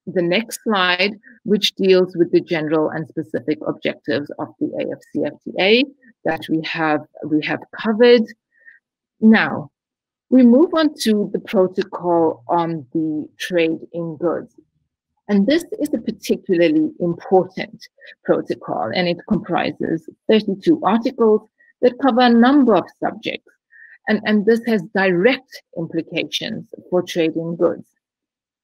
the next slide, which deals with the general and specific objectives of the AfCFTA that we have covered. Now, we move on to the protocol on the trade in goods. And this is a particularly important protocol, and it comprises 32 articles that cover a number of subjects. And this has direct implications for trade in goods.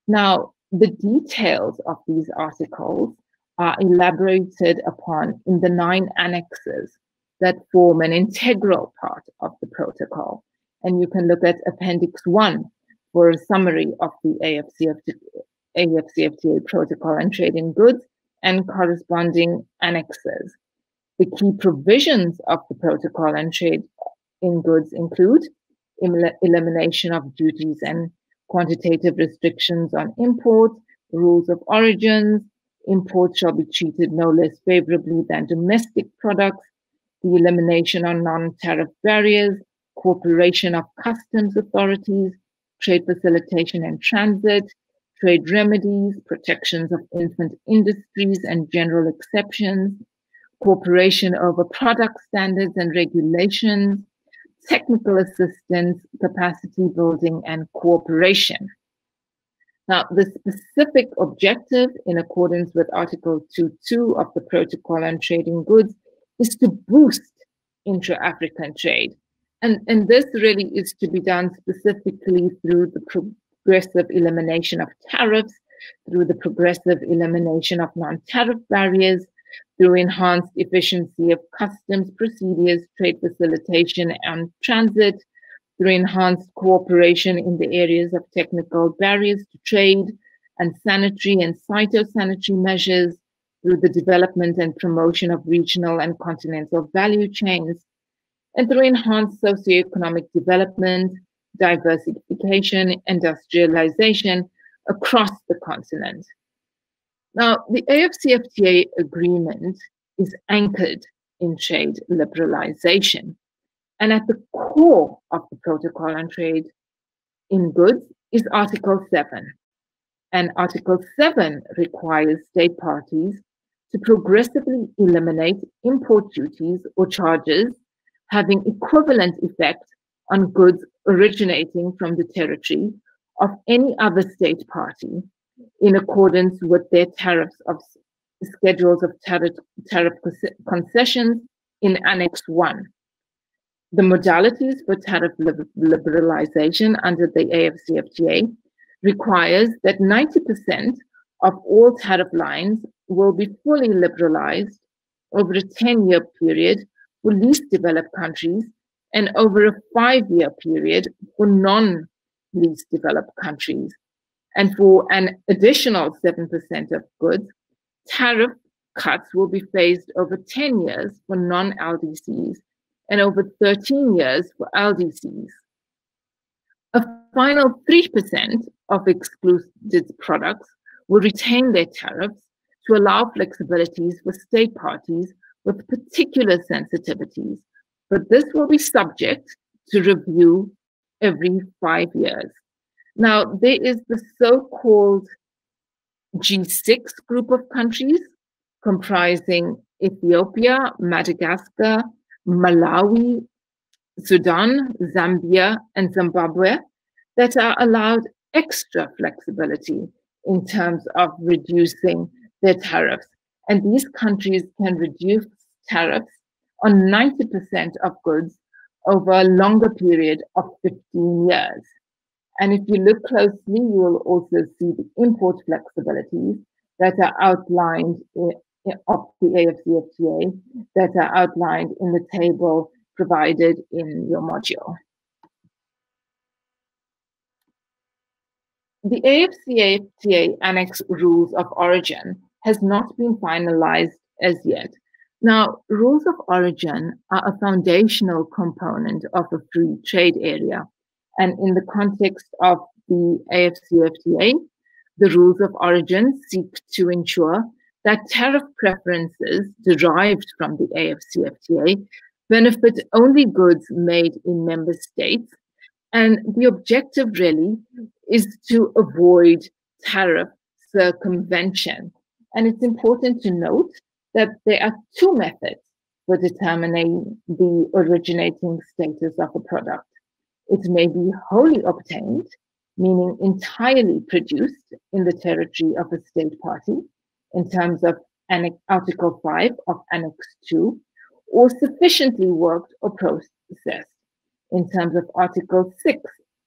Now, the details of these articles are elaborated upon in the 9 annexes that form an integral part of the protocol. And you can look at Appendix 1 for a summary of the AfCFTA protocol on trade in goods and corresponding annexes. The key provisions of the protocol on trade in goods include elimination of duties and quantitative restrictions on imports, rules of origins, imports shall be treated no less favorably than domestic products, the elimination of non-tariff barriers, cooperation of customs authorities, trade facilitation and transit, trade remedies, protections of infant industries and general exceptions, cooperation over product standards and regulations, technical assistance, capacity building, and cooperation. Now, the specific objective in accordance with Article 2.2 of the Protocol on Trade in Goods is to boost intra-African trade. And this really is to be done specifically through the progressive elimination of tariffs, through the progressive elimination of non-tariff barriers, through enhanced efficiency of customs procedures, trade facilitation and transit, through enhanced cooperation in the areas of technical barriers to trade and sanitary and phytosanitary measures, through the development and promotion of regional and continental value chains, and through enhanced socioeconomic development, diversification, industrialization across the continent. Now, the AfCFTA agreement is anchored in trade liberalization. And at the core of the Protocol on Trade in Goods is Article 7. And Article 7 requires state parties to progressively eliminate import duties or charges having equivalent effect on goods originating from the territory of any other state party in accordance with their tariffs of schedules of tariff concessions in Annex 1. The modalities for tariff liberalization under the AfCFTA requires that 90% of all tariff lines will be fully liberalized over a 10-year period for least developed countries and over a 5-year period for non-least developed countries. And for an additional 7% of goods, tariff cuts will be phased over 10 years for non-LDCs and over 13 years for LDCs. A final 3% of excluded products will retain their tariffs to allow flexibilities for state parties with particular sensitivities, but this will be subject to review every 5 years. Now, there is the so-called G6 group of countries comprising Ethiopia, Madagascar, Malawi, Sudan, Zambia, and Zimbabwe that are allowed extra flexibility in terms of reducing their tariffs. And these countries can reduce tariffs on 90% of goods over a longer period of 15 years. And if you look closely, you will also see the import flexibilities that are outlined of the AfCFTA that are outlined in the table provided in your module. The AfCFTA Annex Rules of Origin has not been finalized as yet. Now, rules of origin are a foundational component of a free trade area. And in the context of the AfCFTA, the rules of origin seek to ensure that tariff preferences derived from the AfCFTA benefit only goods made in member states. And the objective really is to avoid tariff circumvention. And it's important to note that there are two methods for determining the originating status of a product. It may be wholly obtained, meaning entirely produced in the territory of a state party, in terms of Article 5 of Annex 2, or sufficiently worked or processed, in terms of Article 6,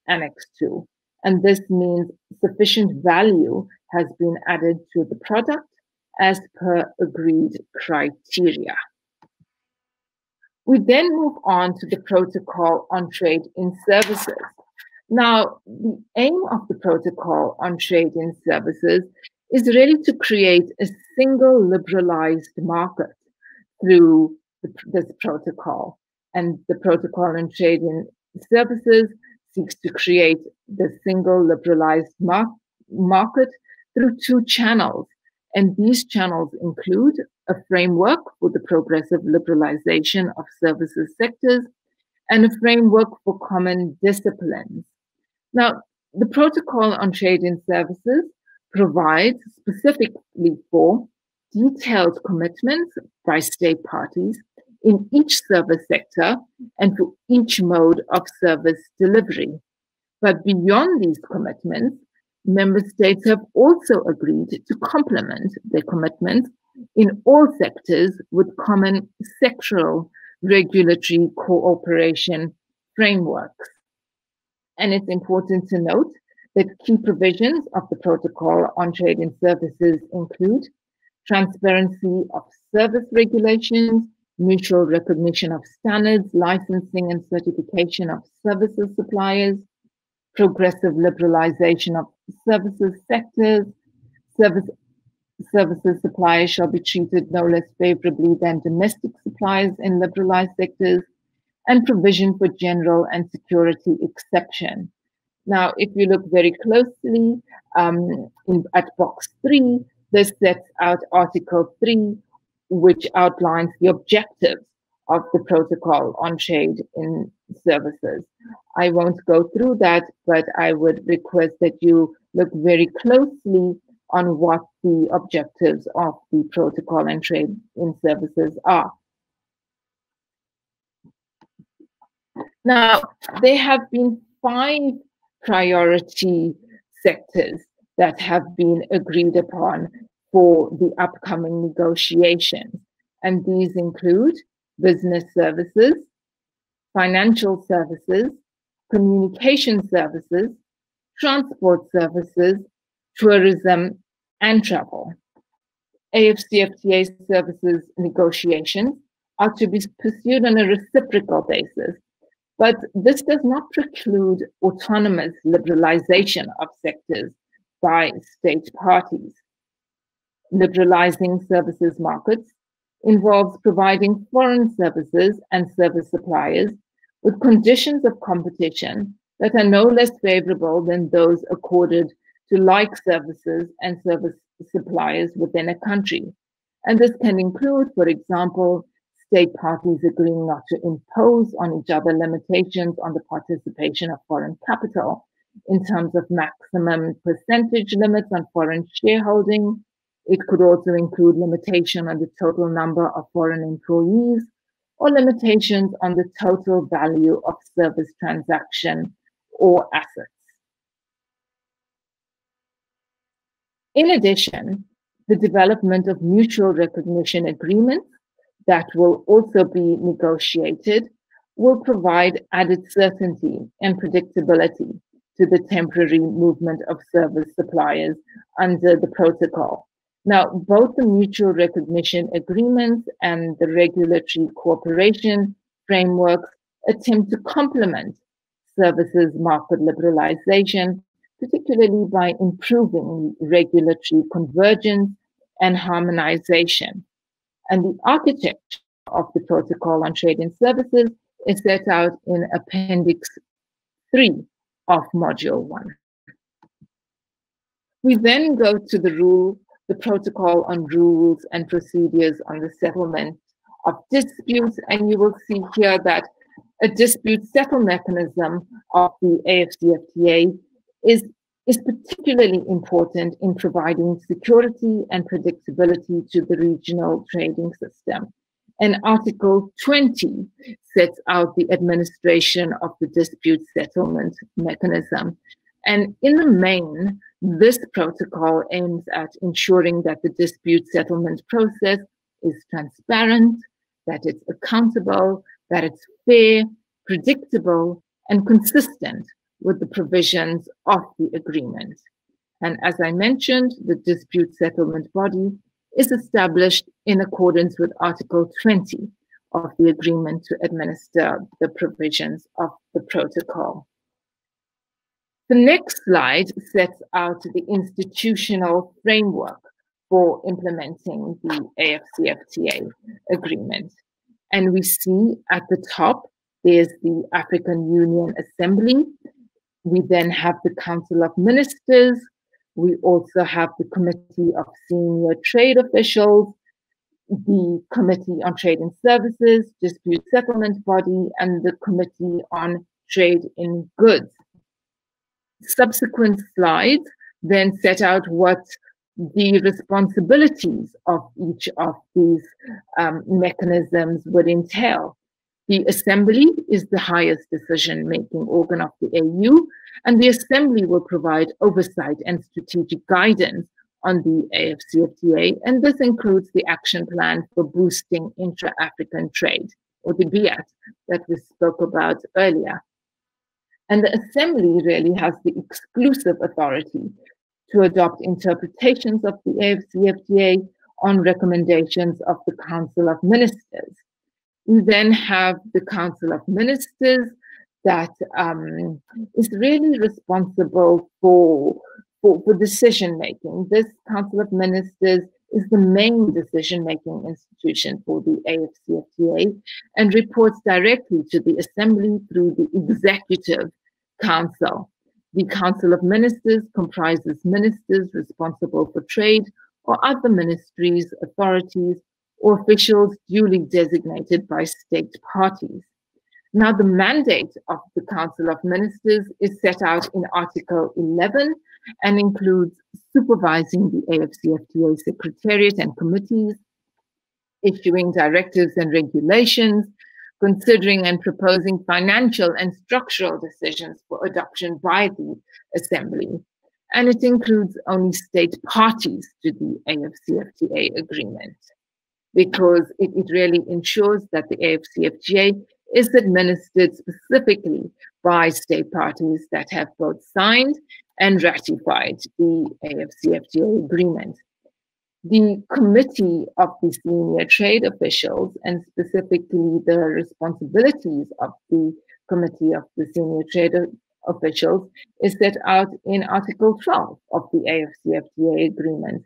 Annex 2. And this means sufficient value has been added to the product as per agreed criteria. We then move on to the Protocol on Trade in Services. Now, the aim of the Protocol on Trade in Services is really to create a single liberalized market through this protocol. And the Protocol on Trade in Services seeks to create the single liberalized market through two channels. And these channels include a framework for the progressive liberalization of services sectors and a framework for common disciplines. Now, the Protocol on Trade in Services provides specifically for detailed commitments by state parties in each service sector and for each mode of service delivery. But beyond these commitments, member states have also agreed to complement their commitments in all sectors with common sectoral regulatory cooperation frameworks. And it's important to note that key provisions of the Protocol on Trade in Services include transparency of service regulations, mutual recognition of standards, licensing and certification of services suppliers, progressive liberalization of services sectors, services suppliers shall be treated no less favorably than domestic suppliers in liberalized sectors, and provision for general and security exception. Now, if you look very closely at box 3, this sets out Article 3, which outlines the objectives of the Protocol on Trade in Services. I won't go through that, but I would request that you look very closely on what the objectives of the Protocol on Trade in Services are. Now, there have been 5 priority sectors that have been agreed upon for the upcoming negotiations. And these include business services, financial services, communication services, transport services, tourism, and travel. AfCFTA services negotiations are to be pursued on a reciprocal basis, but this does not preclude autonomous liberalization of sectors by state parties. Liberalizing services markets involves providing foreign services and service suppliers with conditions of competition that are no less favorable than those accorded to like services and service suppliers within a country. And this can include, for example, state parties agreeing not to impose on each other limitations on the participation of foreign capital in terms of maximum percentage limits on foreign shareholding. It could also include limitation on the total number of foreign employees or limitations on the total value of service transaction or assets. In addition, the development of mutual recognition agreements that will also be negotiated will provide added certainty and predictability to the temporary movement of service suppliers under the protocol. Now, both the mutual recognition agreements and the regulatory cooperation frameworks attempt to complement services market liberalization, particularly by improving regulatory convergence and harmonization. And the architecture of the Protocol on Trade in Services is set out in Appendix 3 of Module 1. We then go to the Protocol on Rules and Procedures on the Settlement of Disputes, and you will see here that a dispute settlement mechanism of the AfCFTA is is particularly important in providing security and predictability to the regional trading system. And Article 20 sets out the administration of the dispute settlement mechanism. And in the main, this protocol aims at ensuring that the dispute settlement process is transparent, that it's accountable, that it's fair, predictable, and consistent with the provisions of the agreement. And as I mentioned, the dispute settlement body is established in accordance with Article 20 of the agreement to administer the provisions of the protocol. The next slide sets out the institutional framework for implementing the AfCFTA agreement. And we see at the top, there's the African Union Assembly. We then have the Council of Ministers. We also have the Committee of Senior Trade Officials, the Committee on Trade and Services, Dispute Settlement Body, and the Committee on Trade in Goods. Subsequent slides then set out what the responsibilities of each of these mechanisms would entail. The Assembly is the highest decision-making organ of the AU, and the Assembly will provide oversight and strategic guidance on the AfCFTA, and this includes the action plan for boosting intra-African trade, or the BIAT, that we spoke about earlier. And the Assembly really has the exclusive authority to adopt interpretations of the AfCFTA on recommendations of the Council of Ministers. We then have the Council of Ministers that is really responsible for decision-making. This Council of Ministers is the main decision-making institution for the AfCFTA and reports directly to the Assembly through the Executive Council. The Council of Ministers comprises ministers responsible for trade or other ministries, authorities, or officials duly designated by state parties. Now, the mandate of the Council of Ministers is set out in Article 11 and includes supervising the AfCFTA Secretariat and committees, issuing directives and regulations, considering and proposing financial and structural decisions for adoption by the Assembly. And it includes only state parties to the AfCFTA agreement, because it really ensures that the AfCFTA is administered specifically by state parties that have both signed and ratified the AfCFTA agreement. The Committee of the Senior Trade Officials, and specifically the responsibilities of the Committee of the Senior Trade Officials, is set out in Article 12 of the AfCFTA agreement.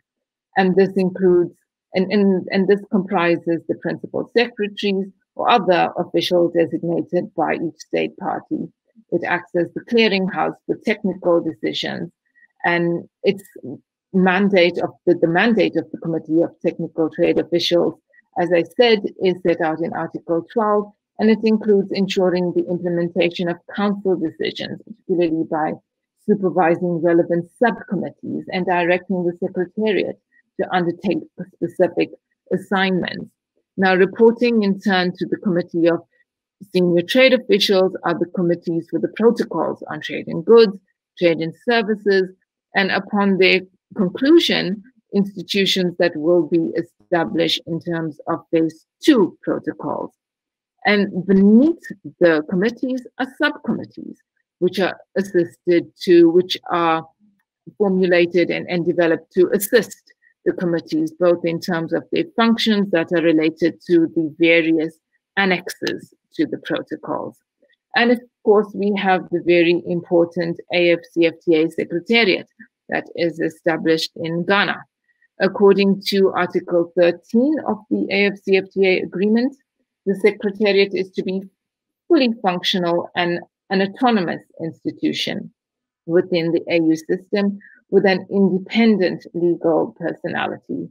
And this includes, and this comprises the principal secretaries or other officials designated by each state party. It acts as the clearinghouse for technical decisions, and its mandate of the mandate of the Committee of Technical Trade Officials, as I said, is set out in Article 12, and it includes ensuring the implementation of council decisions, particularly by supervising relevant subcommittees and directing the Secretariat to undertake specific assignments. Now, reporting in turn to the Committee of Senior Trade Officials are the committees for the protocols on trade in goods, trade in services, and upon their conclusion, institutions that will be established in terms of phase 2 protocols. And beneath the committees are subcommittees, which are which are formulated and developed to assist the committees, both in terms of their functions that are related to the various annexes to the protocols. And of course, we have the very important AfCFTA Secretariat that is established in Ghana. According to Article 13 of the AfCFTA agreement, the Secretariat is to be fully functional and an autonomous institution within the AU system with an independent legal personality.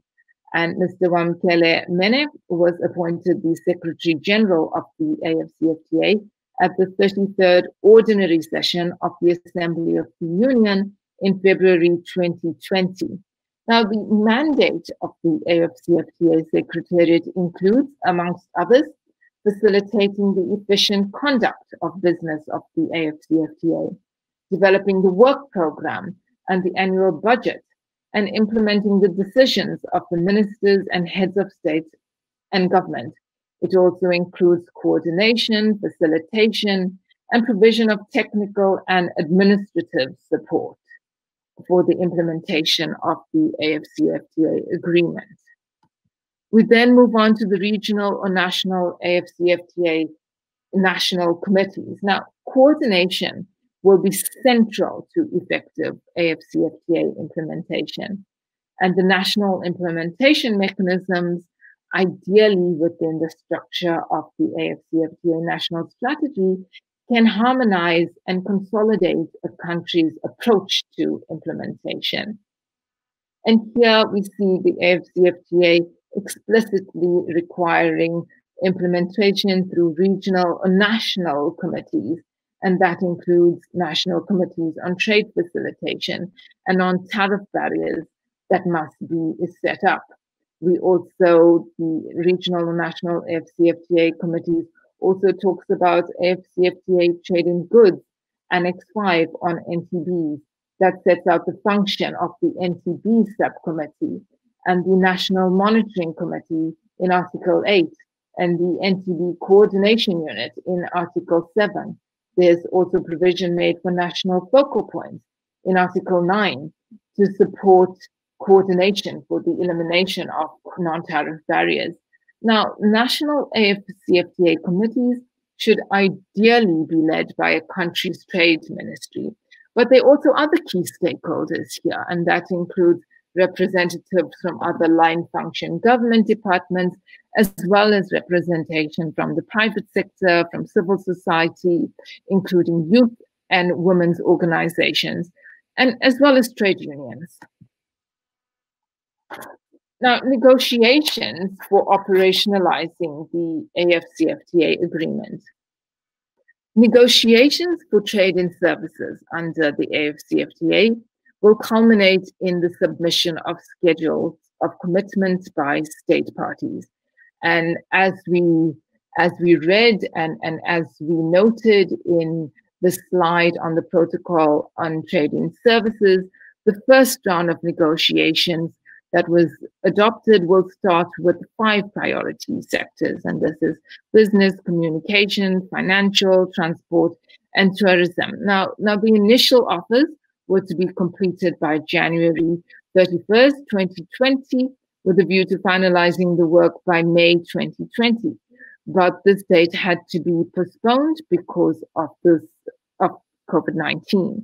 And Mr. Wamkele Mene was appointed the Secretary General of the AfCFTA at the 33rd Ordinary Session of the Assembly of the Union in February 2020. Now, the mandate of the AfCFTA Secretariat includes, amongst others, facilitating the efficient conduct of business of the AfCFTA, developing the work program and the annual budget, and implementing the decisions of the ministers and heads of state and government. It also includes coordination, facilitation, and provision of technical and administrative support for the implementation of the AfCFTA agreement. We then move on to the regional or national AfCFTA national committees. Now, coordination will be central to effective AfCFTA implementation, and the national implementation mechanisms, ideally within the structure of the AfCFTA national strategy, can harmonize and consolidate a country's approach to implementation. And here we see the AfCFTA explicitly requiring implementation through regional or national committees, and that includes national committees on trade facilitation and on tariff barriers that must be set up. We also, the regional and national AfCFTA committees also talks about AfCFTA trade in goods, Annex 5 on NTBs, that sets out the function of the NTB subcommittee and the National Monitoring Committee in Article 8 and the NTB Coordination Unit in Article 7. There's also provision made for national focal points in Article 9 to support coordination for the elimination of non-tariff barriers. Now, national AfCFTA committees should ideally be led by a country's trade ministry, but there are also other key stakeholders here, and that includes representatives from other line function government departments, as well as representation from the private sector, from civil society, including youth and women's organizations, and as well as trade unions. Now, negotiations for operationalizing the AfCFTA agreement. Negotiations for trade in services under the AfCFTA will culminate in the submission of schedules of commitments by state parties. And as we read and as we noted in the slide on the protocol on trade in services, the first round of negotiations that was adopted will start with 5 priority sectors, and this is business, communication, financial, transport, and tourism. Now the initial offers were to be completed by January 31st, 2020, with a view to finalizing the work by May 2020. But this date had to be postponed because of COVID-19.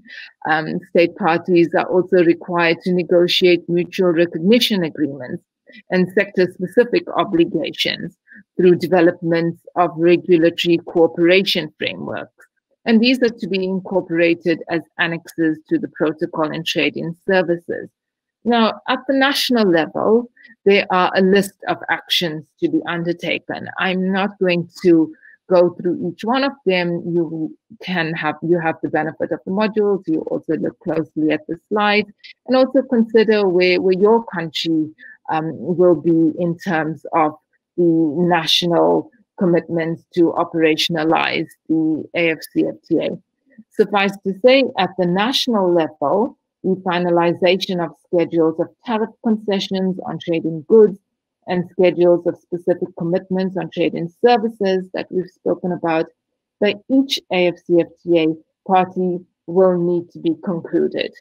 State parties are also required to negotiate mutual recognition agreements and sector-specific obligations through developments of regulatory cooperation frameworks. And these are to be incorporated as annexes to the protocol on trade in services. Now, at the national level, there are a list of actions to be undertaken. I'm not going to go through each one of them. You have the benefit of the modules. You also look closely at the slides and also consider where your country will be in terms of the national commitments to operationalize the AfCFTA. Suffice to say, at the national level, the finalization of schedules of tariff concessions on trade in goods and schedules of specific commitments on trade in services that we've spoken about by each AfCFTA party will need to be concluded.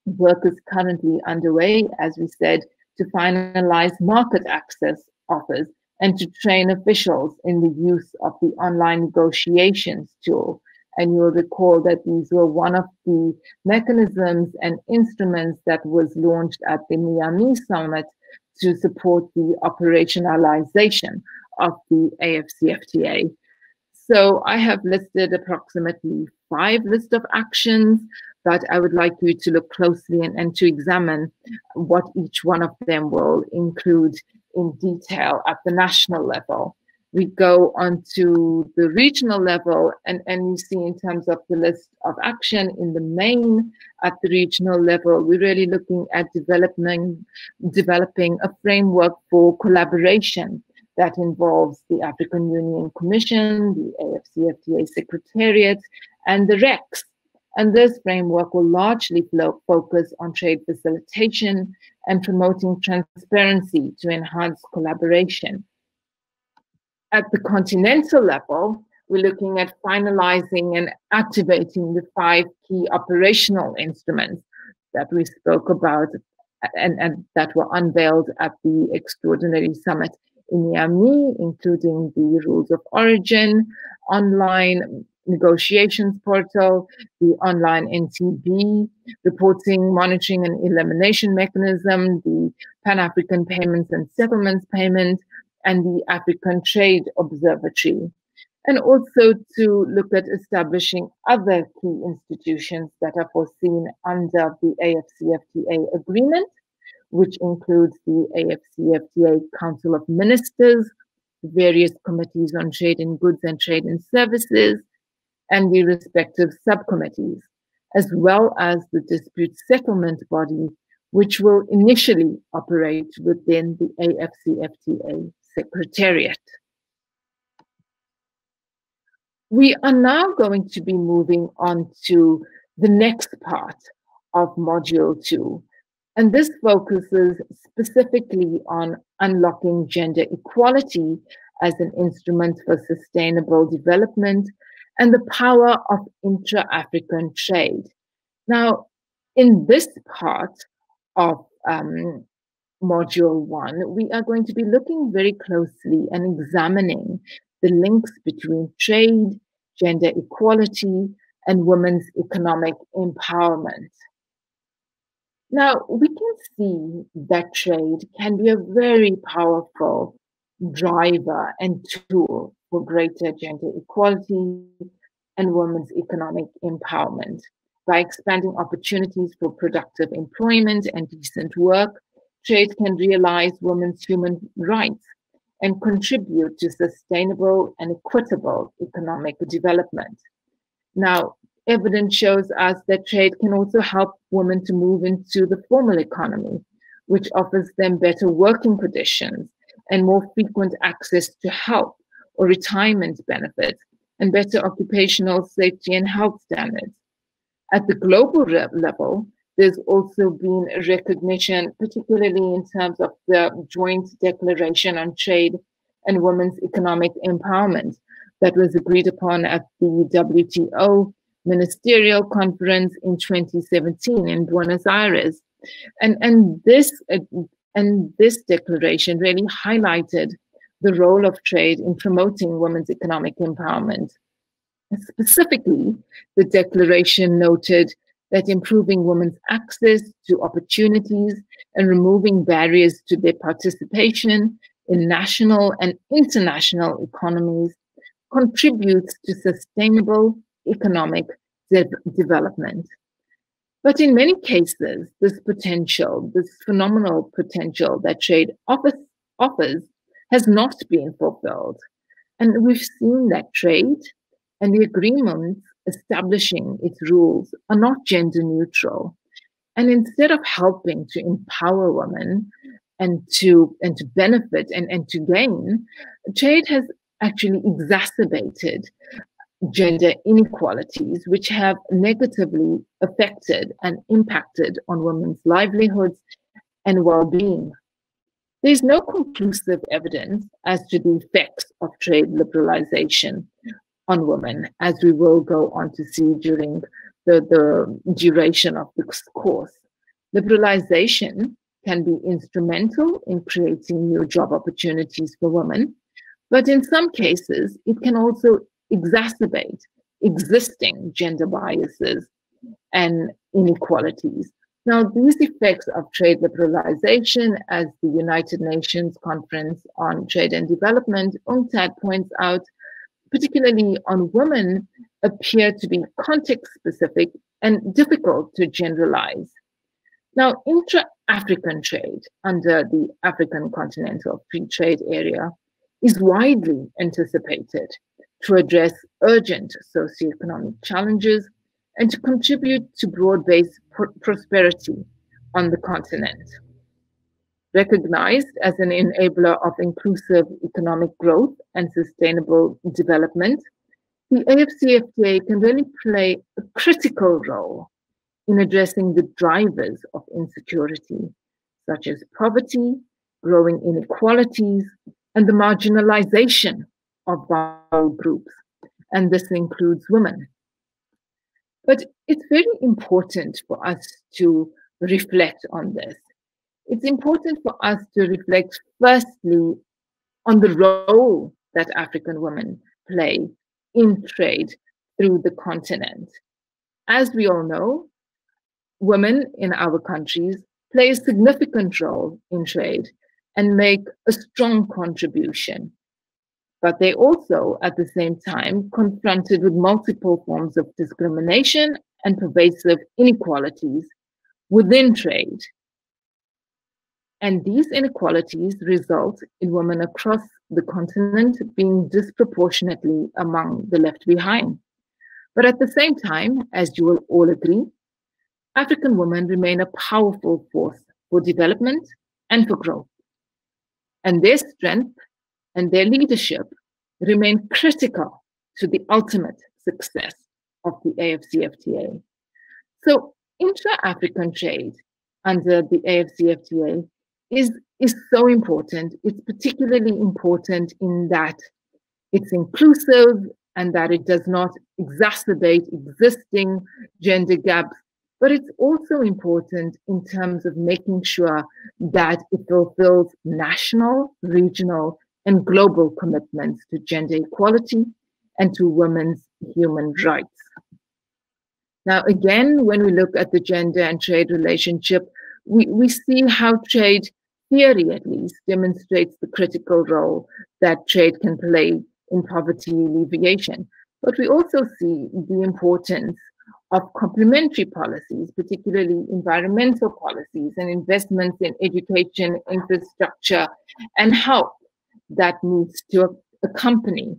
Work is currently underway, as we said, to finalize market access offers and to train officials in the use of the online negotiations tool. And you'll recall that these were one of the mechanisms and instruments that was launched at the Miami Summit to support the operationalization of the AfCFTA. So I have listed approximately 5 lists of actions, but I would like you to look closely and to examine what each one of them will include in detail at the national level. we go on to the regional level, and you see in terms of the list of action in the main at the regional level, we're really looking at developing a framework for collaboration that involves the African Union Commission, the AfCFTA Secretariat, and the RECs. And this framework will largely focus on trade facilitation and promoting transparency to enhance collaboration. At the continental level, we're looking at finalizing and activating the 5 key operational instruments that we spoke about and that were unveiled at the extraordinary summit in Miami, including the rules of origin, online negotiations portal, the online NTB, reporting, monitoring, and elimination mechanism, the Pan-African Payments and Settlements Payment, and the African Trade Observatory, and also to look at establishing other key institutions that are foreseen under the AfCFTA agreement, which includes the AfCFTA Council of Ministers, various committees on trade in goods and trade in services, and the respective subcommittees, as well as the dispute settlement body, which will initially operate within the AfCFTA Secretariat. We are now going to be moving on to the next part of Module 2, and this focuses specifically on unlocking gender equality as an instrument for sustainable development and the power of intra-African trade. Now, in this part of Module 1, we are going to be looking very closely and examining the links between trade, gender equality, and women's economic empowerment. Now, we can see that trade can be a very powerful driver and tool for greater gender equality and women's economic empowerment. By expanding opportunities for productive employment and decent work, trade can realize women's human rights and contribute to sustainable and equitable economic development. Now, evidence shows us that trade can also help women to move into the formal economy, which offers them better working conditions and more frequent access to health or retirement benefits and better occupational safety and health standards. At the global level, there's also been a recognition, particularly in terms of the Joint Declaration on Trade and Women's Economic Empowerment that was agreed upon at the WTO Ministerial Conference in 2017 in Buenos Aires. And this declaration really highlighted the role of trade in promoting women's economic empowerment. Specifically, the declaration noted that improving women's access to opportunities and removing barriers to their participation in national and international economies contributes to sustainable economic development. But in many cases, this phenomenal potential that trade offers has not been fulfilled. And we've seen that trade and the agreements establishing its rules are not gender neutral. And instead of helping to empower women and to benefit and to gain, trade has actually exacerbated gender inequalities, which have negatively affected and impacted on women's livelihoods and well-being. There's no conclusive evidence as to the effects of trade liberalization on women, as we will go on to see during the duration of this course. Liberalization can be instrumental in creating new job opportunities for women, but in some cases, it can also exacerbate existing gender biases and inequalities. Now, these effects of trade liberalization, as the United Nations Conference on Trade and Development, UNCTAD, points out, particularly on women, appear to be context-specific and difficult to generalize. Now, intra-African trade under the African Continental Free Trade Area is widely anticipated to address urgent socioeconomic challenges and to contribute to broad-based prosperity on the continent. Recognized as an enabler of inclusive economic growth and sustainable development, the AfCFTA can really play a critical role in addressing the drivers of insecurity, such as poverty, growing inequalities, and the marginalization of vulnerable groups, and this includes women. But it's very important for us to reflect on this. It's important for us to reflect firstly on the role that African women play in trade through the continent. As we all know, women in our countries play a significant role in trade and make a strong contribution. But they also, at the same time, confronted with multiple forms of discrimination and pervasive inequalities within trade. And these inequalities result in women across the continent being disproportionately among the left behind. But at the same time, as you will all agree, African women remain a powerful force for development and for growth. And their strength and their leadership remain critical to the ultimate success of the AfCFTA. So intra-African trade under the AfCFTA is so important. It's particularly important in that it's inclusive and that it does not exacerbate existing gender gaps, but it's also important in terms of making sure that it fulfills national, regional, and global commitments to gender equality and to women's human rights. Now, again, when we look at the gender and trade relationship, we see how trade theory, at least, demonstrates the critical role that trade can play in poverty alleviation. But we also see the importance of complementary policies, particularly environmental policies and investments in education, infrastructure, and health that needs to accompany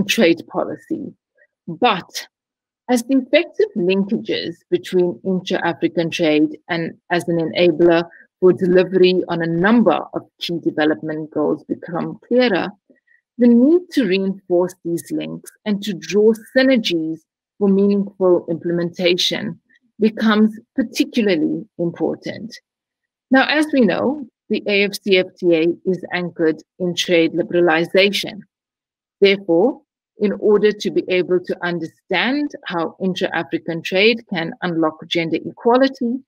trade policy. But as the effective linkages between intra-African trade and as an enabler for delivery on a number of key development goals become clearer, the need to reinforce these links and to draw synergies for meaningful implementation becomes particularly important. Now, as we know, the AfCFTA is anchored in trade liberalization. Therefore, in order to be able to understand how intra-African trade can unlock gender equality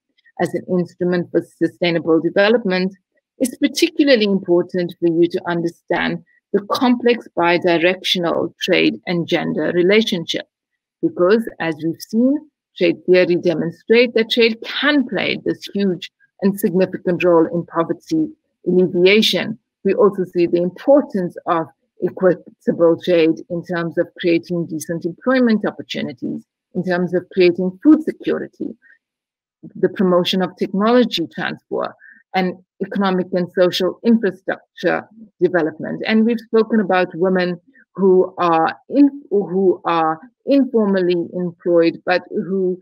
as an instrument for sustainable development, it's particularly important for you to understand the complex bidirectional trade and gender relationship. Because, as we've seen, trade theory demonstrates that trade can play this huge and significant role in poverty alleviation. We also see the importance of equitable trade in terms of creating decent employment opportunities, in terms of creating food security, the promotion of technology transfer, and economic and social infrastructure development. And we've spoken about women who are informally employed, but who,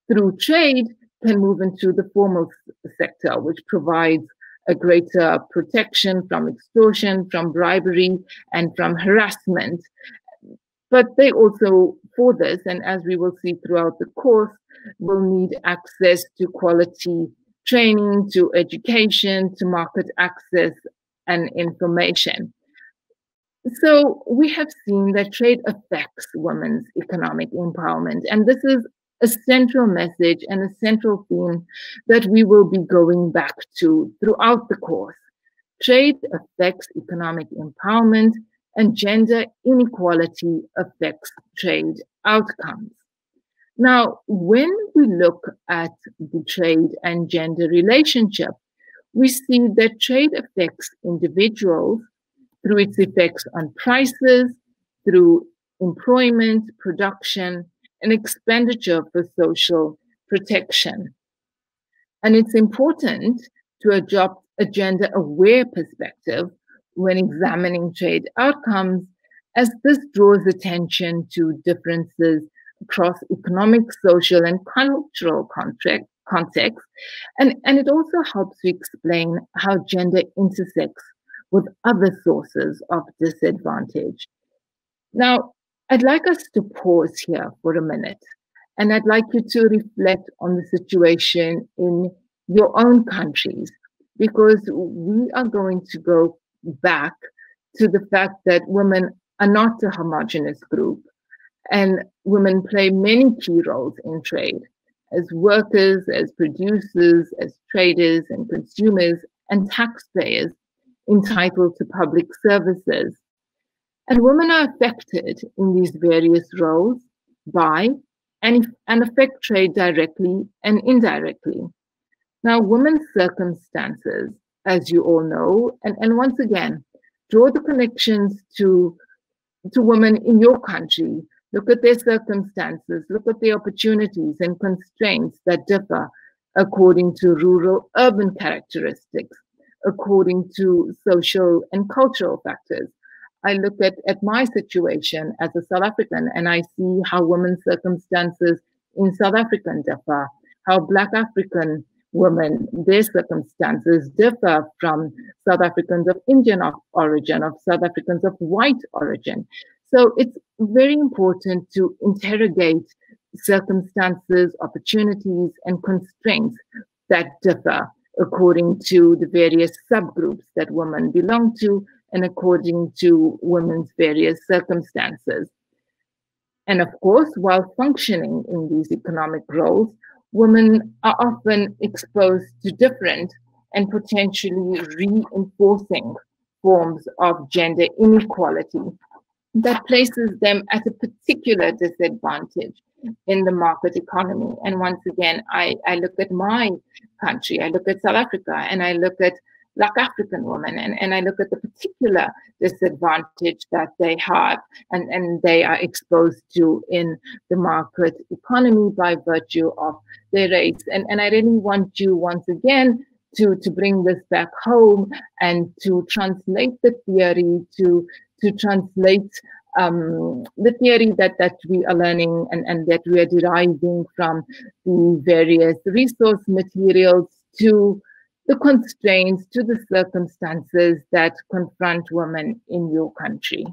through trade, can move into the formal sector, which provides a greater protection from extortion, from bribery, and from harassment. But they also, for this, and as we will see throughout the course, will need access to quality training, to education, to market access and information. So we have seen that trade affects women's economic empowerment, and this is a central message and a central theme that we will be going back to throughout the course. Trade affects economic empowerment, and gender inequality affects trade outcomes. Now, when we look at the trade and gender relationship, we see that trade affects individuals through its effects on prices, through employment, production, and expenditure for social protection. And it's important to adopt a gender-aware perspective when examining trade outcomes, as this draws attention to differences across economic, social, and cultural contexts, and it also helps to explain how gender intersects with other sources of disadvantage. Now, I'd like us to pause here for a minute, and I'd like you to reflect on the situation in your own countries, because we are going to go back to the fact that women are not a homogeneous group, and women play many key roles in trade as workers, as producers, as traders and consumers and taxpayers entitled to public services. And women are affected in these various roles by and affect trade directly and indirectly. Now, women's circumstances, as you all know, and once again, draw the connections to women in your country. Look at their circumstances, look at the opportunities and constraints that differ according to rural urban characteristics, according to social and cultural factors. I look at my situation as a South African, and I see how women's circumstances in South Africa differ, how Black African women, their circumstances differ from South Africans of Indian origin, of South Africans of white origin. So it's very important to interrogate circumstances, opportunities, and constraints that differ according to the various subgroups that women belong to and according to women's various circumstances. And of course, while functioning in these economic roles, women are often exposed to different and potentially reinforcing forms of gender inequality that places them at a particular disadvantage in the market economy. And once again, I look at my country, I look at South Africa, and I look at Black African women, and I look at the particular disadvantage that they have and they are exposed to in the market economy by virtue of their race. And I really want you once again to bring this back home and to translate the theory, to translate the theory that we are learning and that we are deriving from the various resource materials to the constraints, to the circumstances that confront women in your country.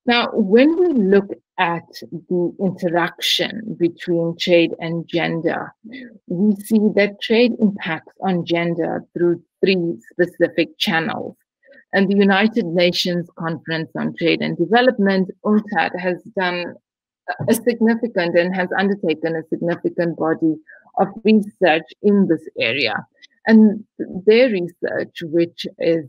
Now, when we look at the interaction between trade and gender, we see that trade impacts on gender through 3 specific channels. And the United Nations Conference on Trade and Development, UNCTAD, has done a significant and has undertaken a significant body of research in this area. And their research, which is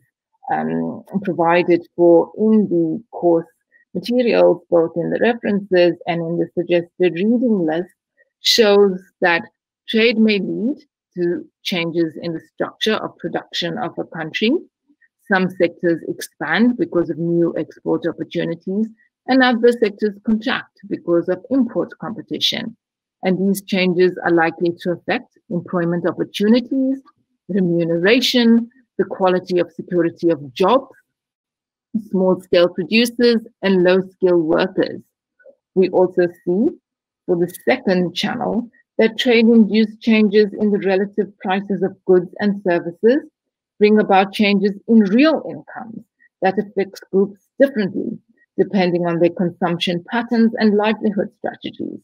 provided for in the course materials, both in the references and in the suggested reading list, shows that trade may lead to changes in the structure of production of a country. Some sectors expand because of new export opportunities, and other sectors contract because of import competition. And these changes are likely to affect employment opportunities, remuneration, the quality of security of jobs, small-scale producers, and low-skilled workers. We also see, for the second channel, that trade-induced changes in the relative prices of goods and services bring about changes in real incomes that affects groups differently, depending on their consumption patterns and livelihood strategies.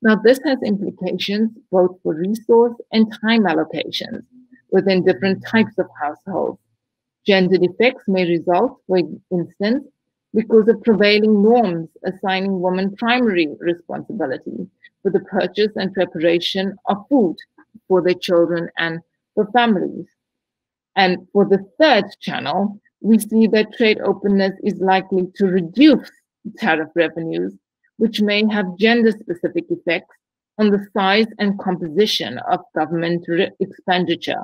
Now, this has implications both for resource and time allocations within different types of households. Gendered effects may result, for instance, because of prevailing norms assigning women primary responsibility for the purchase and preparation of food for their children and for families. And for the third channel, we see that trade openness is likely to reduce tariff revenues, which may have gender-specific effects on the size and composition of government expenditure,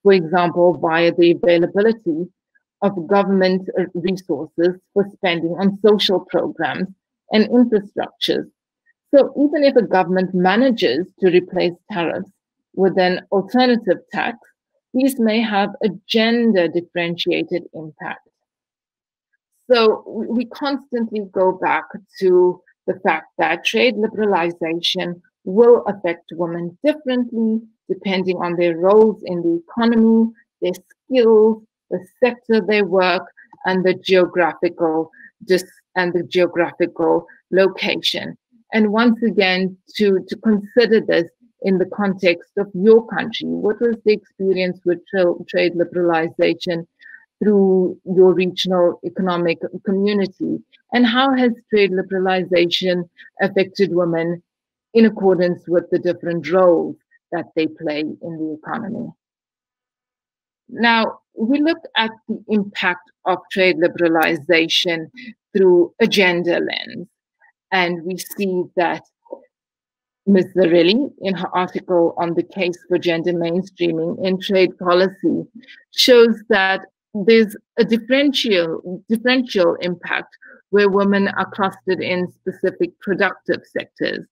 for example, via the availability of government resources for spending on social programs and infrastructures. So even if a government manages to replace tariffs with an alternative tax, these may have a gender-differentiated impact. So we constantly go back to the fact that trade liberalization will affect women differently depending on their roles in the economy, their skills, the sector they work, and the geographical location. And once again, to consider this in the context of your country, what was the experience with trade liberalization through your regional economic community? And how has trade liberalization affected women in accordance with the different roles that they play in the economy? Now, we look at the impact of trade liberalization through a gender lens, and we see that Ms. Zarelli, in her article on the case for gender mainstreaming in trade policy, shows that there's a differential impact where women are clustered in specific productive sectors,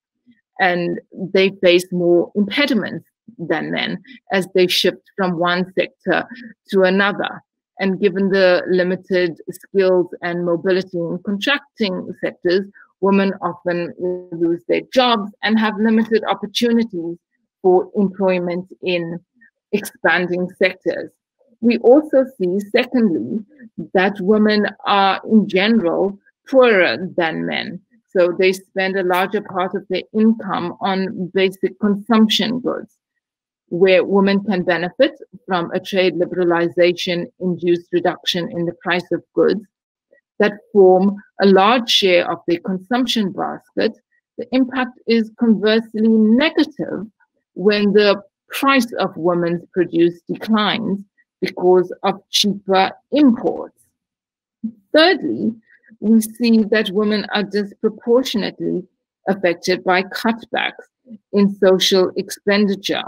and they face more impediments than men as they shift from one sector to another. And given the limited skills and mobility in contracting sectors, women often lose their jobs and have limited opportunities for employment in expanding sectors. We also see, secondly, that women are in general poorer than men. So they spend a larger part of their income on basic consumption goods, where women can benefit from a trade liberalization-induced reduction in the price of goods that form a large share of their consumption basket. The impact is conversely negative when the price of women's produce declines because of cheaper imports. Thirdly, we see that women are disproportionately affected by cutbacks in social expenditure.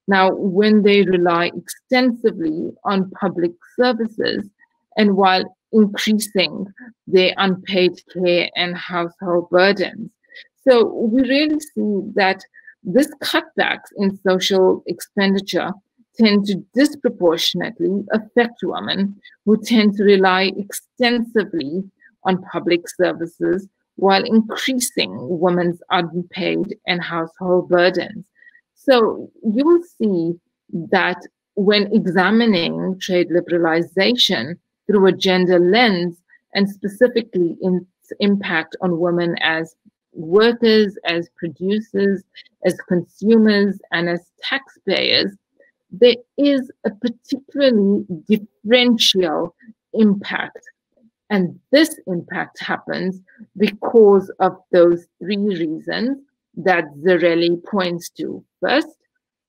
Now, when they rely extensively on public services, and while increasing their unpaid care and household burdens. So we really see that this cutbacks in social expenditure tend to disproportionately affect women who tend to rely extensively on public services while increasing women's unpaid and household burdens. So you will see that when examining trade liberalization through a gender lens, and specifically its impact on women as workers, as producers, as consumers, and as taxpayers, there is a particularly differential impact. And this impact happens because of those three reasons that Zarelli points to. First,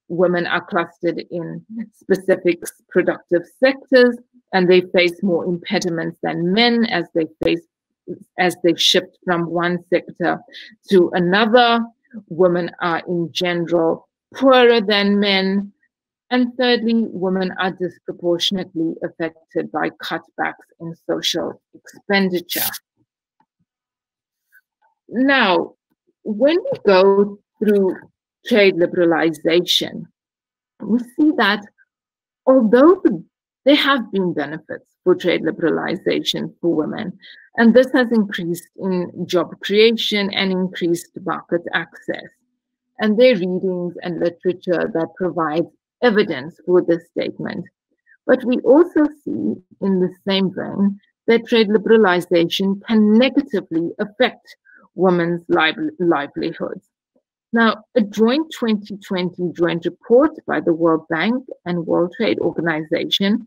women are clustered in specific productive sectors, and they face more impediments than men as they shift from one sector to another. Women are in general poorer than men. And thirdly, women are disproportionately affected by cutbacks in social expenditure. Now, when we go through trade liberalization, we see that although there have been benefits for trade liberalization for women, and this has increased in job creation and increased market access. And there are readings and literature that provide evidence for this statement. But we also see in the same vein that trade liberalization can negatively affect women's livelihoods. Now, a joint 2020 joint report by the World Bank and World Trade Organization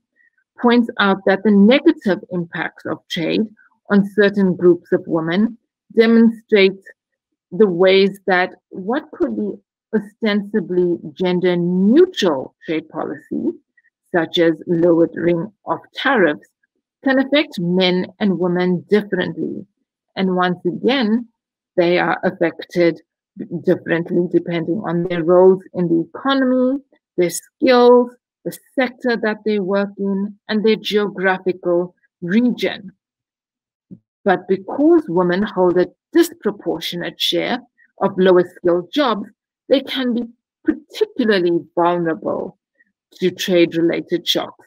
points out that the negative impacts of trade on certain groups of women demonstrates the ways that what could be ostensibly gender-neutral trade policy, such as lowering of tariffs, can affect men and women differently. And once again, they are affected differently depending on their roles in the economy, their skills, the sector that they work in, and their geographical region. But because women hold a disproportionate share of lower skilled jobs, they can be particularly vulnerable to trade-related shocks,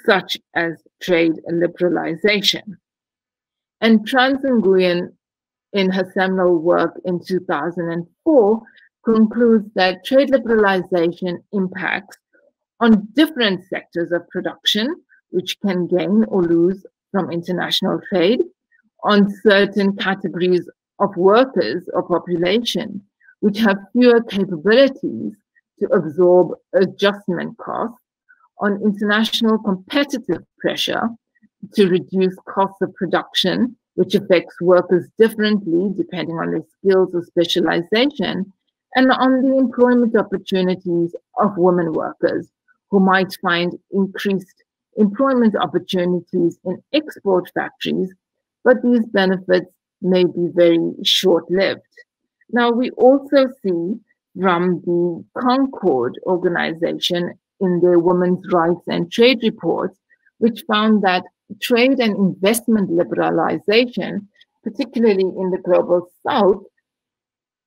such as trade liberalization. And Trans Nguyen, in her seminal work in 2004, concludes that trade liberalization impacts on different sectors of production, which can gain or lose from international trade, on certain categories of workers or population, which have fewer capabilities to absorb adjustment costs, on international competitive pressure to reduce costs of production, which affects workers differently depending on their skills or specialization, and on the employment opportunities of women workers who might find increased employment opportunities in export factories, but these benefits may be very short-lived. Now, we also see from the Concord organization in their Women's Rights and Trade report, which found that trade and investment liberalization, particularly in the global south,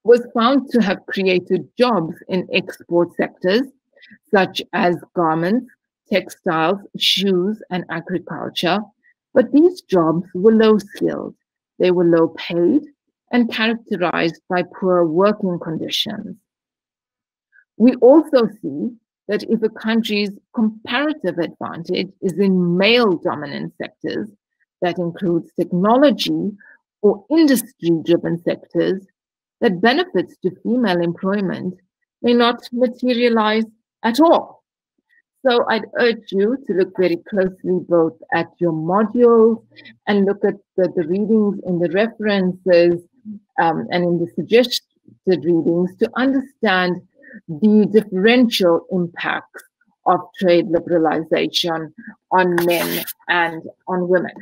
was found to have created jobs in export sectors such as garments, textiles, shoes, and agriculture. But these jobs were low skilled, they were low paid, and characterized by poor working conditions. We also see that if a country's comparative advantage is in male-dominant sectors, that includes technology or industry-driven sectors, that benefits to female employment may not materialize at all. So I'd urge you to look very closely both at your modules and look at the readings in the references and in the suggested readings to understand the differential impacts of trade liberalization on men and on women.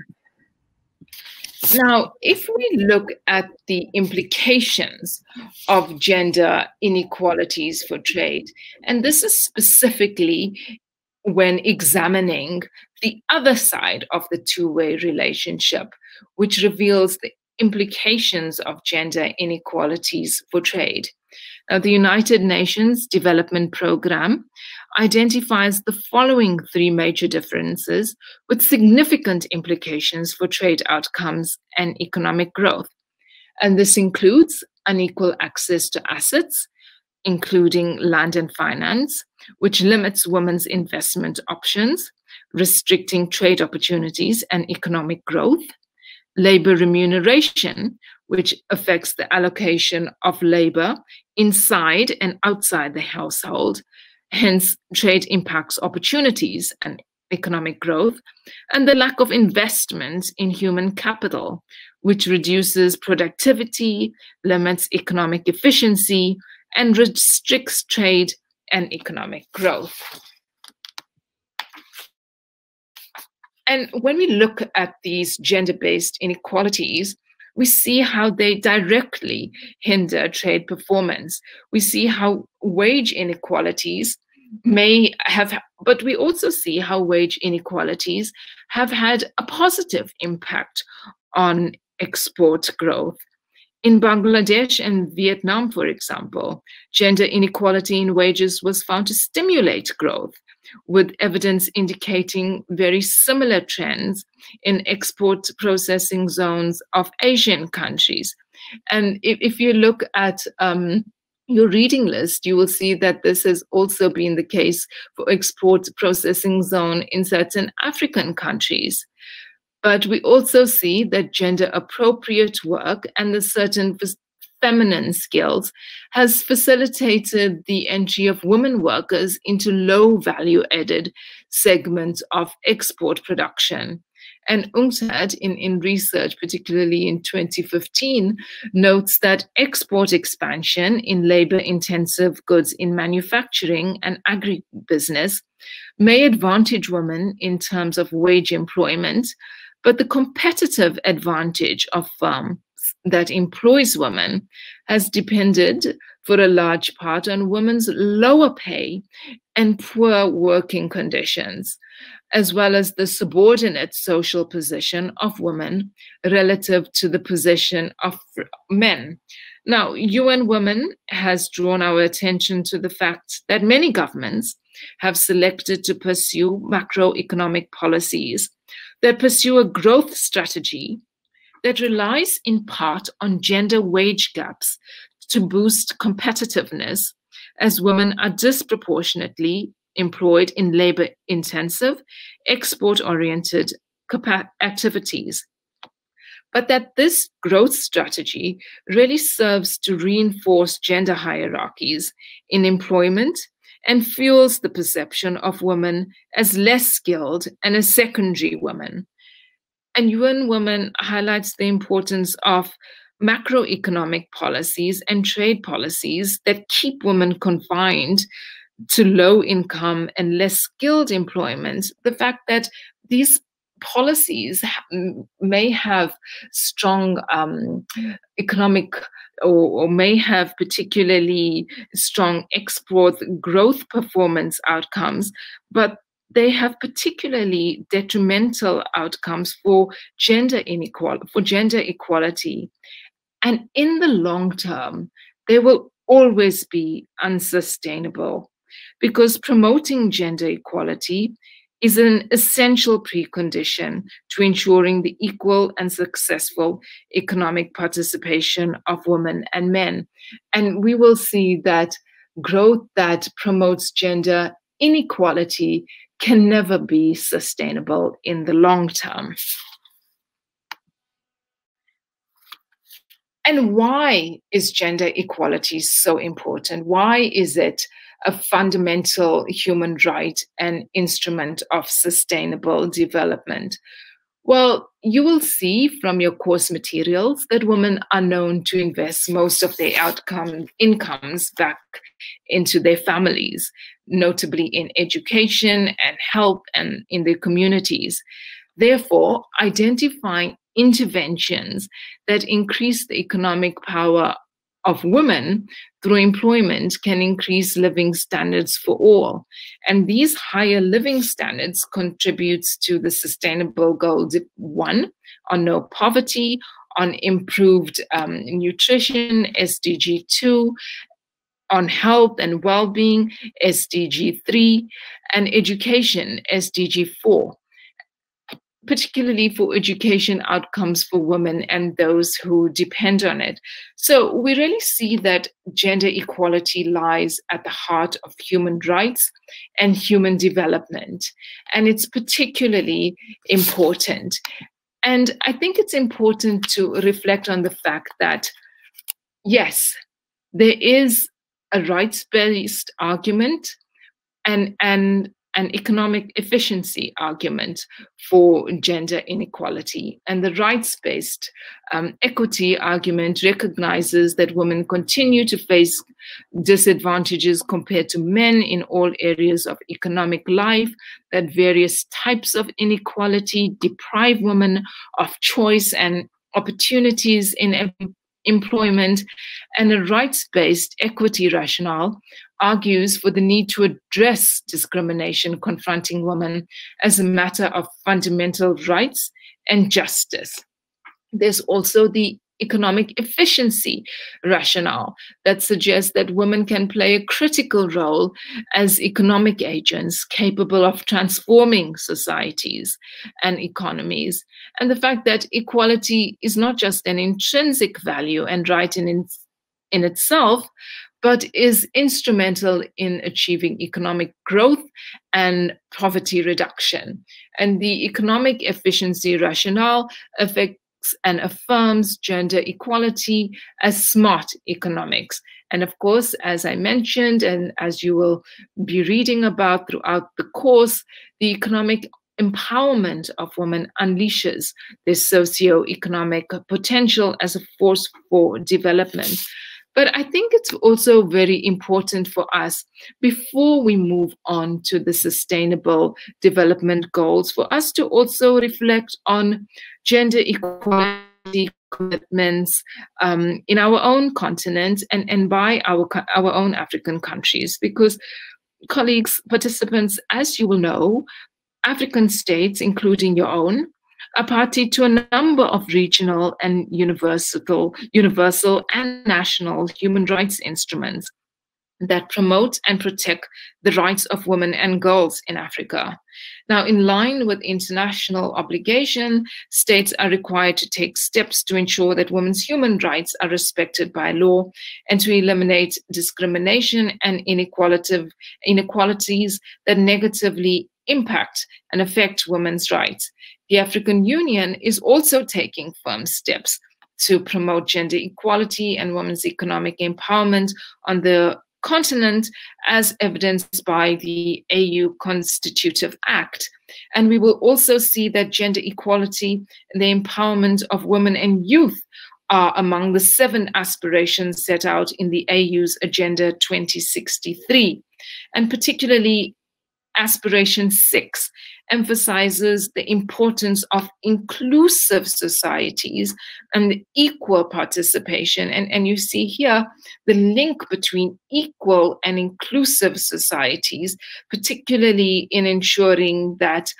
Now, if we look at the implications of gender inequalities for trade, and this is specifically when examining the other side of the two-way relationship, which reveals the implications of gender inequalities for trade. Now, the United Nations Development Programme identifies the following three major differences with significant implications for trade outcomes and economic growth. And this includes unequal access to assets, including land and finance, which limits women's investment options, restricting trade opportunities and economic growth, labor remuneration, which affects the allocation of labor inside and outside the household, hence trade impacts opportunities and economic growth, and the lack of investment in human capital, which reduces productivity, limits economic efficiency, and restricts trade and economic growth. And when we look at these gender-based inequalities, we see how they directly hinder trade performance. We see how wage inequalities may have, but we also see how wage inequalities have had a positive impact on export growth. In Bangladesh and Vietnam, for example, gender inequality in wages was found to stimulate growth, with evidence indicating very similar trends in export processing zones of Asian countries. And if you look at your reading list, you will see that this has also been the case for export processing zone in certain African countries. But we also see that gender appropriate work and the certain feminine skills has facilitated the entry of women workers into low value added segments of export production. And UNCTAD in research, particularly in 2015, notes that export expansion in labor intensive goods in manufacturing and agribusiness may advantage women in terms of wage employment, but the competitive advantage of firms that employs women has depended for a large part on women's lower pay and poor working conditions, as well as the subordinate social position of women relative to the position of men. Now, UN Women has drawn our attention to the fact that many governments have selected to pursue macroeconomic policies that pursue a growth strategy that relies in part on gender wage gaps to boost competitiveness, as women are disproportionately employed in labor-intensive, export-oriented activities. But that this growth strategy really serves to reinforce gender hierarchies in employment and fuels the perception of women as less skilled and as secondary women. And UN Women highlights the importance of macroeconomic policies and trade policies that keep women confined to low income and less skilled employment. The fact that these policies may have strong economic or may have particularly strong export growth performance outcomes, but they have particularly detrimental outcomes for gender equality. And in the long term, they will always be unsustainable, because promoting gender equality is an essential precondition to ensuring the equal and successful economic participation of women and men. And we will see that growth that promotes gender inequality can never be sustainable in the long term. And why is gender equality so important? Why is it a fundamental human right and instrument of sustainable development? Well, you will see from your course materials that women are known to invest most of their incomes back into their families, notably in education and health and in their communities. Therefore, identifying interventions that increase the economic power of women through employment can increase living standards for all. And these higher living standards contributes to the sustainable goals, 1, on no poverty, on improved nutrition, SDG 2, on health and well-being, SDG 3, and education, SDG 4. Particularly for education outcomes for women and those who depend on it. So we really see that gender equality lies at the heart of human rights and human development. And it's particularly important. And I think it's important to reflect on the fact that, yes, there is a rights-based argument and an economic efficiency argument for gender inequality. And the rights-based equity argument recognizes that women continue to face disadvantages compared to men in all areas of economic life, that various types of inequality deprive women of choice and opportunities in employment, and a rights-based equity rationale argues for the need to address discrimination confronting women as a matter of fundamental rights and justice. There's also the economic efficiency rationale that suggests that women can play a critical role as economic agents capable of transforming societies and economies. And the fact that equality is not just an intrinsic value and right in itself, but is instrumental in achieving economic growth and poverty reduction. And the economic efficiency rationale affects and affirms gender equality as smart economics. And of course, as I mentioned, and as you will be reading about throughout the course, the economic empowerment of women unleashes their socio-economic potential as a force for development. But I think it's also very important for us, before we move on to the sustainable development goals, for us to also reflect on gender equality commitments in our own continent and by our own African countries. Because, colleagues, participants, as you will know, African states, including your own, are party to a number of regional and universal and national human rights instruments that promote and protect the rights of women and girls in Africa. Now, in line with international obligation, states are required to take steps to ensure that women's human rights are respected by law and to eliminate discrimination and inequalities that negatively impact and affect women's rights. The African Union is also taking firm steps to promote gender equality and women's economic empowerment on the continent, as evidenced by the AU Constitutive Act. And we will also see that gender equality and the empowerment of women and youth are among the 7 aspirations set out in the AU's Agenda 2063. And particularly Aspiration 6 emphasizes the importance of inclusive societies and equal participation. And you see here the link between equal and inclusive societies, particularly in ensuring that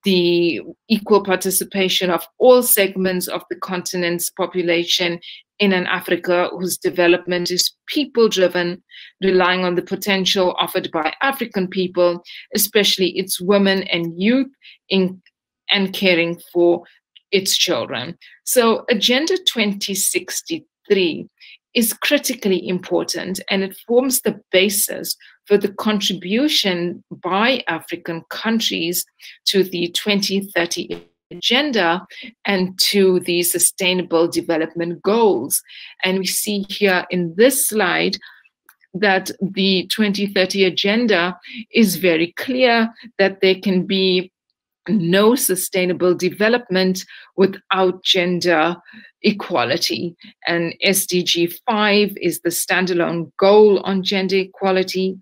the equal participation of all segments of the continent's population in an Africa whose development is people-driven, relying on the potential offered by African people, especially its women and youth, and caring for its children. So Agenda 2063 is critically important, and it forms the basis for the contribution by African countries to the 2030 agenda and to the Sustainable Development Goals. And we see here in this slide that the 2030 agenda is very clear that there can be no sustainable development without gender equality. And SDG 5 is the standalone goal on gender equality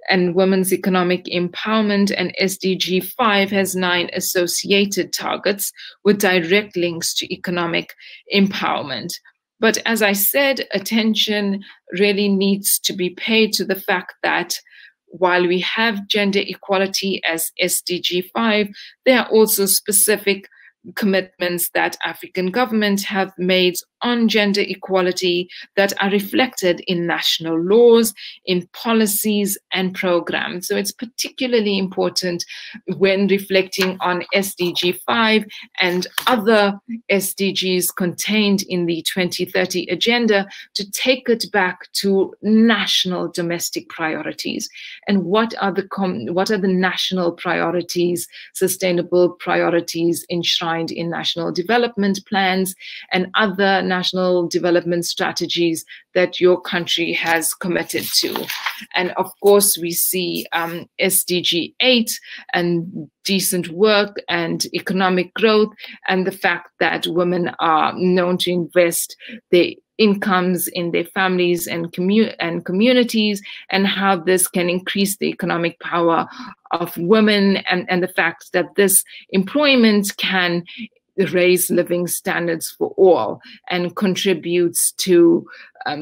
and women's economic empowerment, and SDG 5 has 9 associated targets with direct links to economic empowerment. But as I said, attention really needs to be paid to the fact that while we have gender equality as SDG 5, there are also specific commitments that African governments have made on gender equality that are reflected in national laws, in policies and programs. So it's particularly important when reflecting on SDG 5 and other SDGs contained in the 2030 agenda to take it back to national domestic priorities. And what are the national priorities, sustainable priorities enshrined in national development plans and other national development strategies that your country has committed to? And of course, we see SDG 8 and decent work and economic growth, and the fact that women are known to invest their incomes in their families and communities, and how this can increase the economic power of women, and the fact that this employment can raise living standards for all and contributes to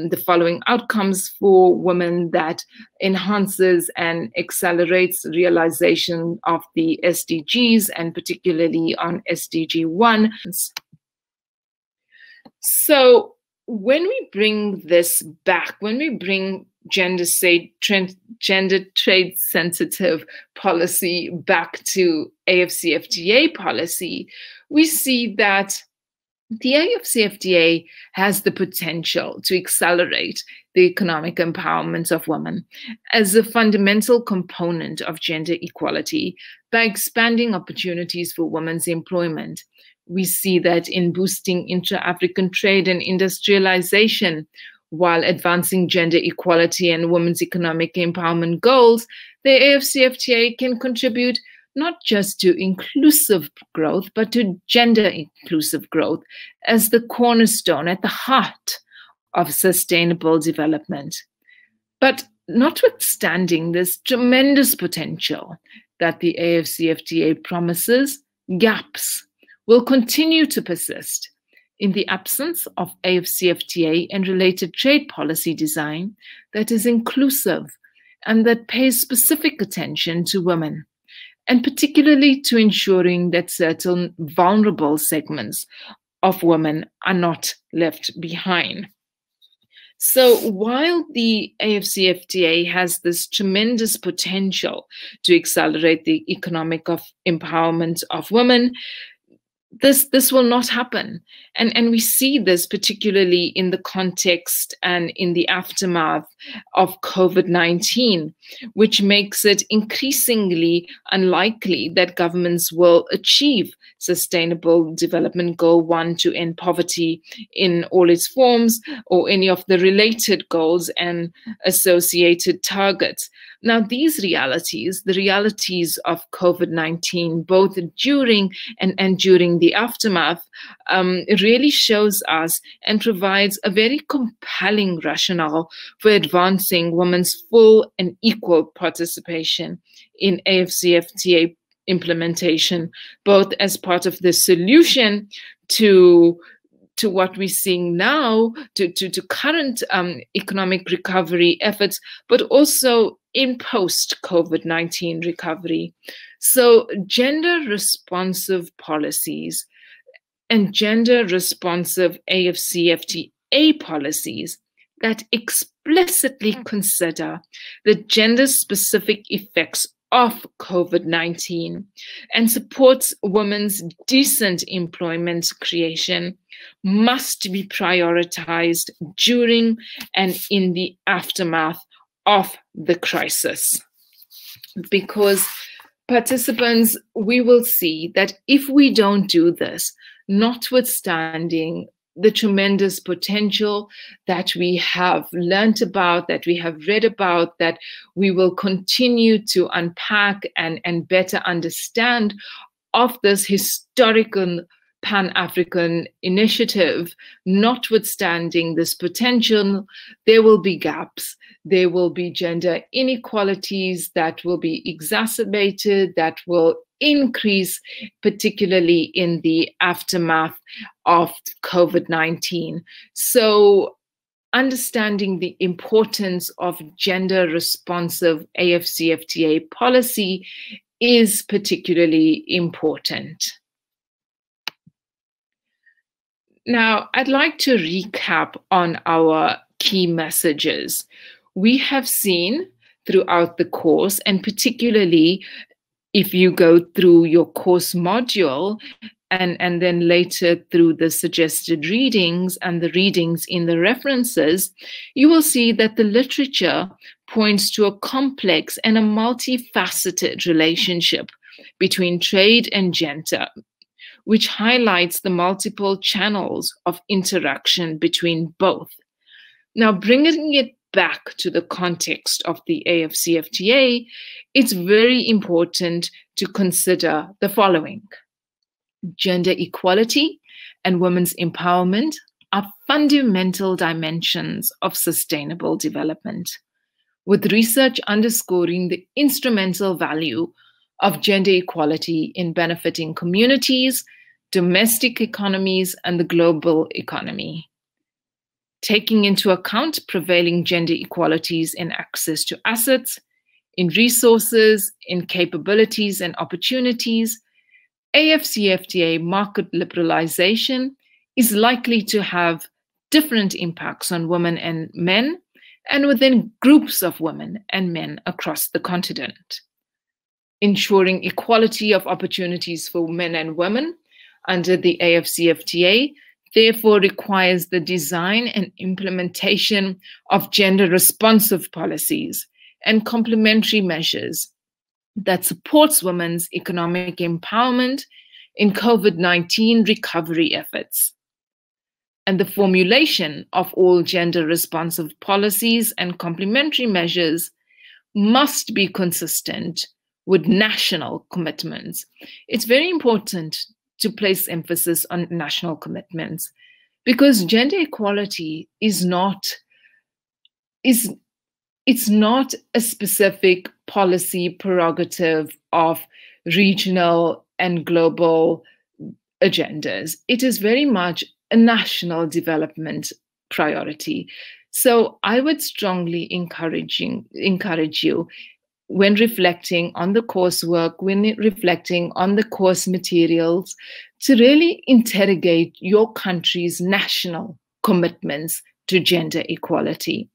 the following outcomes for women that enhances and accelerates realization of the SDGs, and particularly on SDG 1. So when we bring this back, when we bring gender trade sensitive policy back to AfCFTA policy, we see that the AfCFTA has the potential to accelerate the economic empowerment of women as a fundamental component of gender equality by expanding opportunities for women's employment. We see that in boosting intra-African trade and industrialization, while advancing gender equality and women's economic empowerment goals, the AfCFTA can contribute not just to inclusive growth, but to gender inclusive growth as the cornerstone at the heart of sustainable development. But notwithstanding this tremendous potential that the AfCFTA promises, gaps will continue to persist in the absence of AfCFTA and related trade policy design that is inclusive and that pays specific attention to women, and particularly to ensuring that certain vulnerable segments of women are not left behind. So while the AfCFTA has this tremendous potential to accelerate the economic empowerment of women, this will not happen. And we see this particularly in the context and in the aftermath of COVID-19, which makes it increasingly unlikely that governments will achieve Sustainable Development Goal 1 to end poverty in all its forms, or any of the related goals and associated targets. Now, these realities, the realities of COVID-19, both during and during the aftermath, really shows us and provides a very compelling rationale for advancing women's full and equal participation in AfCFTA implementation, both as part of the solution to what we're seeing now, to current economic recovery efforts, but also in post-COVID-19 recovery. So gender-responsive policies and gender-responsive AfCFTA policies that explicitly consider the gender-specific effects of COVID-19 and supports women's decent employment creation must be prioritized during and in the aftermath of the crisis. Because participants, we will see that if we don't do this, notwithstanding the tremendous potential that we have learned about, that we have read about, that we will continue to unpack and better understand of this historical Pan-African initiative, notwithstanding this potential, there will be gaps. There will be gender inequalities that will be exacerbated, that will increase, particularly in the aftermath of COVID-19. So understanding the importance of gender-responsive AfCFTA policy is particularly important. Now, I'd like to recap on our key messages. We have seen throughout the course, and particularly if you go through your course module and then later through the suggested readings and the readings in the references, you will see that the literature points to a complex and a multifaceted relationship between trade and gender, which highlights the multiple channels of interaction between both. Now, bringing it back to the context of the AfCFTA, it's very important to consider the following. Gender equality and women's empowerment are fundamental dimensions of sustainable development, with research underscoring the instrumental value of gender equality in benefiting communities, domestic economies, and the global economy. Taking into account prevailing gender equalities in access to assets, in resources, in capabilities and opportunities, AfCFTA market liberalization is likely to have different impacts on women and men, and within groups of women and men across the continent. Ensuring equality of opportunities for men and women under the AfCFTA therefore requires the design and implementation of gender-responsive policies and complementary measures that supports women's economic empowerment in COVID-19 recovery efforts. And the formulation of all gender-responsive policies and complementary measures must be consistent with national commitments. It's very important to place emphasis on national commitments, because gender equality is not a specific policy prerogative of regional and global agendas. It is very much a national development priority. So I would strongly encourage you when reflecting on the coursework, when reflecting on the course materials, to really interrogate your country's national commitments to gender equality,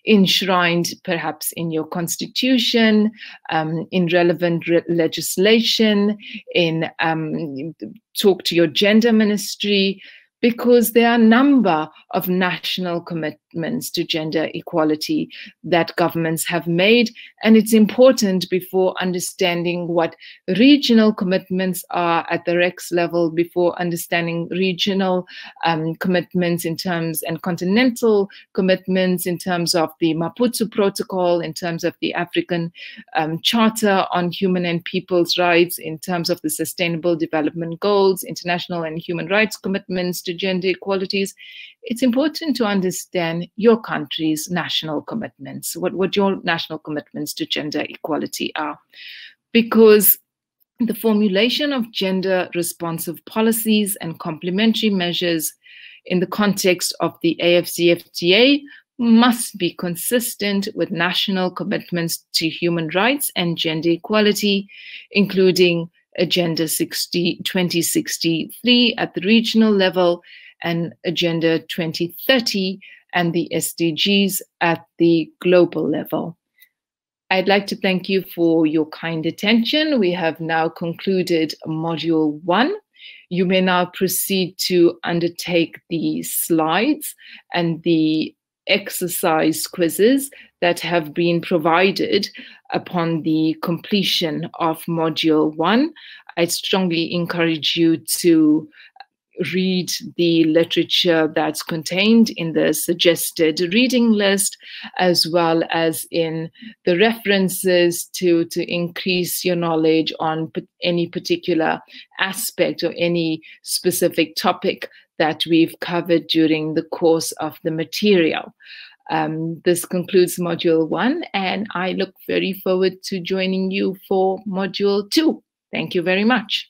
enshrined perhaps in your constitution, in relevant legislation, in talk to your gender ministry, because there are a number of national commitments to gender equality that governments have made. And it's important, before understanding what regional commitments are at the REX level, before understanding regional commitments in terms, and continental commitments in terms of the Maputo Protocol, in terms of the African Charter on Human and People's Rights, in terms of the Sustainable Development Goals, international and human rights commitments to gender equalities, it's important to understand your country's national commitments, what your national commitments to gender equality are. Because the formulation of gender responsive policies and complementary measures in the context of the AfCFTA must be consistent with national commitments to human rights and gender equality, including Agenda 2063 at the regional level and Agenda 2030 and the SDGs at the global level. I'd like to thank you for your kind attention. We have now concluded Module 1. You may now proceed to undertake the slides and the exercise quizzes that have been provided upon the completion of Module 1. I strongly encourage you to read the literature that's contained in the suggested reading list, as well as in the references to increase your knowledge on any particular aspect or any specific topic that we've covered during the course of the material. This concludes Module 1, and I look very forward to joining you for Module 2. Thank you very much.